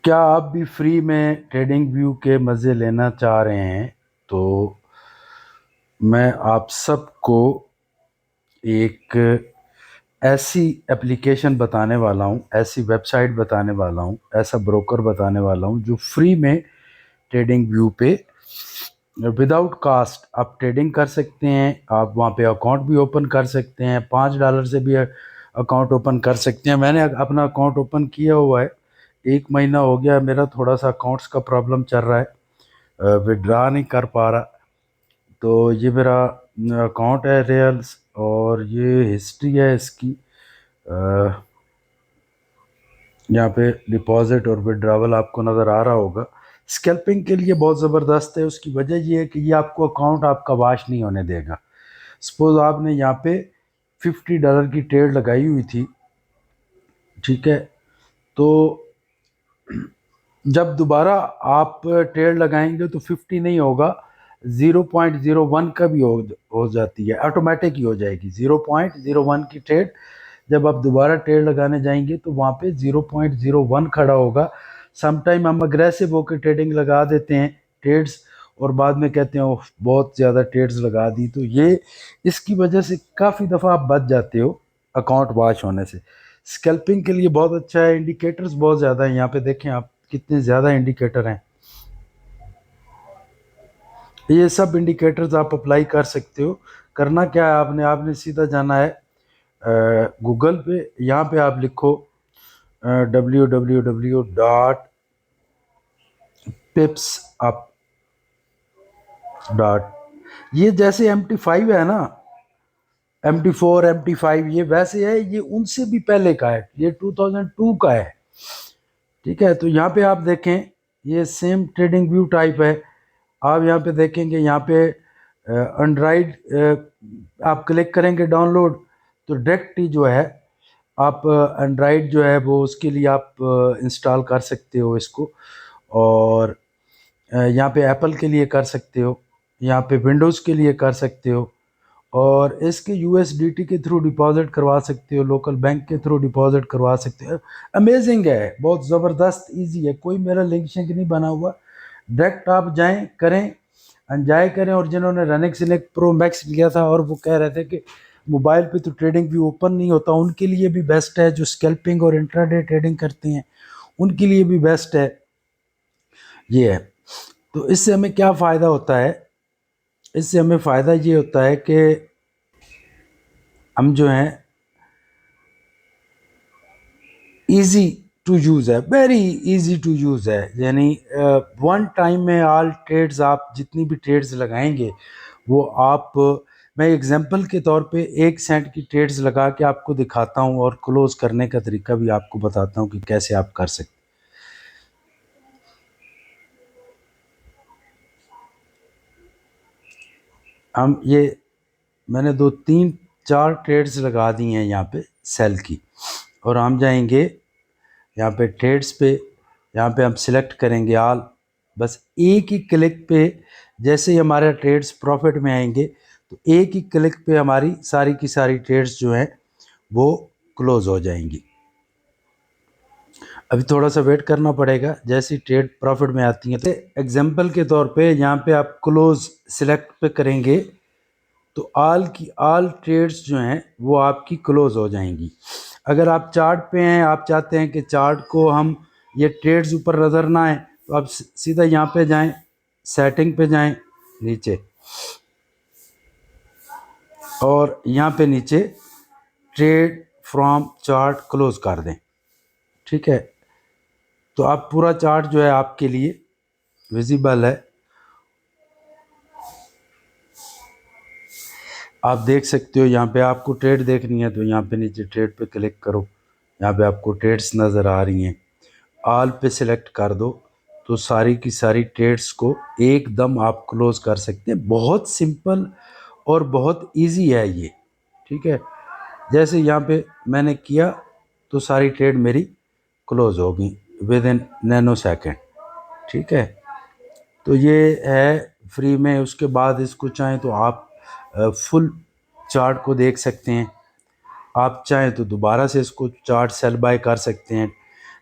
क्या आप भी फ्री में ट्रेडिंग व्यू के मज़े लेना चाह रहे हैं तो मैं आप सबको एक ऐसी एप्लीकेशन बताने वाला हूं, ऐसी वेबसाइट बताने वाला हूं, ऐसा ब्रोकर बताने वाला हूं जो फ्री में ट्रेडिंग व्यू पे विदाउट कास्ट आप ट्रेडिंग कर सकते हैं। आप वहां पे अकाउंट भी ओपन कर सकते हैं, $5 से भी अकाउंट ओपन कर सकते हैं। मैंने अपना अकाउंट ओपन किया हुआ है, 1 महीना हो गया। मेरा थोड़ा सा अकाउंट्स का प्रॉब्लम चल रहा है, विड्रा नहीं कर पा रहा। तो ये मेरा अकाउंट है रियल्स, और ये हिस्ट्री है इसकी। यहाँ पे डिपॉजिट और विड्रावल आपको नज़र आ रहा होगा। स्कैल्पिंग के लिए बहुत ज़बरदस्त है। उसकी वजह ये है कि ये आपको अकाउंट आपका वाश नहीं होने देगा। सपोज़ आपने यहाँ पे $50 की ट्रेड लगाई हुई थी, ठीक है, तो जब दोबारा आप ट्रेड लगाएंगे तो 50 नहीं होगा, 0.01 का भी हो जाती है, ऑटोमेटिक ही हो जाएगी। 0.01 की ट्रेड जब आप दोबारा ट्रेड लगाने जाएंगे तो वहाँ पे 0.01 खड़ा होगा। समटाइम हम अग्रेसिव होकर ट्रेडिंग लगा देते हैं ट्रेड्स, और बाद में कहते हैं ओह बहुत ज़्यादा ट्रेड्स लगा दी। तो ये इसकी वजह से काफ़ी दफ़ा आप बच जाते हो अकाउंट वॉश होने से। स्कैल्पिंग के लिए बहुत अच्छा है। इंडिकेटर्स बहुत ज़्यादा हैं, यहाँ पे देखें आप कितने ज़्यादा इंडिकेटर हैं। ये सब इंडिकेटर्स आप अप्लाई कर सकते हो। करना क्या है, आपने आपने सीधा जाना है गूगल पे। यहाँ पे आप लिखो www.pipsup. ये जैसे MT5 है ना, MT4 MT5 ये वैसे है, ये उनसे भी पहले का है, ये 2002 का है, ठीक है। तो यहाँ पे आप देखें ये सेम ट्रेडिंग व्यू टाइप है। आप यहाँ पे देखेंगे, यहाँ पे एंड्रॉइड आप क्लिक करेंगे डाउनलोड, तो डायरेक्ट ही जो है आप एंड्रॉइड जो है वो उसके लिए आप इंस्टॉल कर सकते हो इसको। और यहाँ पे एप्पल के लिए कर सकते हो, यहाँ पे विंडोज़ के लिए कर सकते हो, और इसके USDT के थ्रू डिपॉजिट करवा सकते हो, लोकल बैंक के थ्रू डिपॉजिट करवा सकते हो। अमेजिंग है, बहुत ज़बरदस्त इजी है, कोई मेरा लिंक शिंक नहीं बना हुआ। डायरेक्ट आप जाएं, करें, एंजॉय करें। और जिन्होंने रनिक सिलेक्ट प्रो मैक्स लिया था और वो कह रहे थे कि मोबाइल पे तो ट्रेडिंग व्यू ओपन नहीं होता, उनके लिए भी बेस्ट है। जो स्कैल्पिंग और इंट्राडे ट्रेडिंग करते हैं उनके लिए भी बेस्ट है ये है। तो इससे हमें क्या फ़ायदा होता है, इससे हमें फ़ायदा ये होता है कि हम जो हैं इजी टू यूज़ है, वेरी इजी टू यूज़ है। यानी वन टाइम में ऑल ट्रेड्स, आप जितनी भी ट्रेड्स लगाएंगे वो आप, मैं एग्जांपल के तौर पे 1 सेंट की ट्रेड्स लगा के आपको दिखाता हूँ और क्लोज करने का तरीका भी आपको बताता हूँ कि कैसे आप कर सकते। हम ये मैंने 2 3 4 ट्रेड्स लगा दी हैं यहाँ पे सेल की, और हम जाएंगे यहाँ पे ट्रेड्स पे, यहाँ पे हम सिलेक्ट करेंगे ऑल। बस एक ही क्लिक पे जैसे ही हमारे ट्रेड्स प्रॉफिट में आएंगे तो एक ही क्लिक पे हमारी सारी की सारी ट्रेड्स जो हैं वो क्लोज हो जाएंगी। अभी थोड़ा सा वेट करना पड़ेगा, जैसे ही ट्रेड प्रॉफिट में आती हैं। तो एग्जांपल के तौर पे यहाँ पे आप क्लोज सिलेक्ट पे करेंगे तो ऑल की ऑल ट्रेड्स जो हैं वो आपकी क्लोज हो जाएंगी। अगर आप चार्ट पे हैं, आप चाहते हैं कि चार्ट को हम ये ट्रेड्स ऊपर नज़र ना आए, तो आप सीधा यहाँ पे जाएं, सेटिंग पे जाएं नीचे, और यहाँ पे नीचे ट्रेड फ्रॉम चार्ट क्लोज कर दें, ठीक है। तो आप पूरा चार्ट जो है आपके लिए विजिबल है, आप देख सकते हो। यहाँ पे आपको ट्रेड देखनी है तो यहाँ पे नीचे ट्रेड पे क्लिक करो, यहाँ पे आपको ट्रेड्स नज़र आ रही हैं, ऑल पे सिलेक्ट कर दो तो सारी की सारी ट्रेड्स को एकदम आप क्लोज कर सकते हैं। बहुत सिंपल और बहुत इजी है ये, ठीक है। जैसे यहाँ पे मैंने किया तो सारी ट्रेड मेरी क्लोज हो गई विद इन नैनो सेकेंड, ठीक है। तो ये है फ्री में। उसके बाद इसको चाहें तो आप फुल चार्ट को देख सकते हैं, आप चाहें तो दोबारा से इसको चार्ट सेल बाय कर सकते हैं।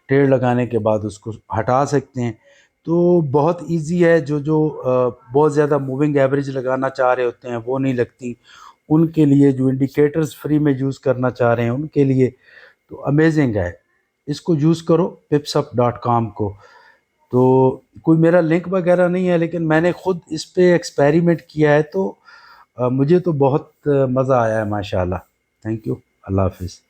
टेढ़ लगाने के बाद उसको हटा सकते हैं। तो बहुत इजी है। जो जो बहुत ज़्यादा मूविंग एवरेज लगाना चाह रहे होते हैं वो नहीं लगती, उनके लिए जो इंडिकेटर्स फ्री में यूज़ करना चाह रहे हैं उनके लिए तो अमेजिंग है। इसको यूज़ करो pipsup.com को। तो कोई मेरा लिंक वगैरह नहीं है, लेकिन मैंने खुद इस पे एक्सपेरिमेंट किया है, तो मुझे तो बहुत मज़ा आया है माशाल्लाह। Thank you. अल्लाह हाफिज़।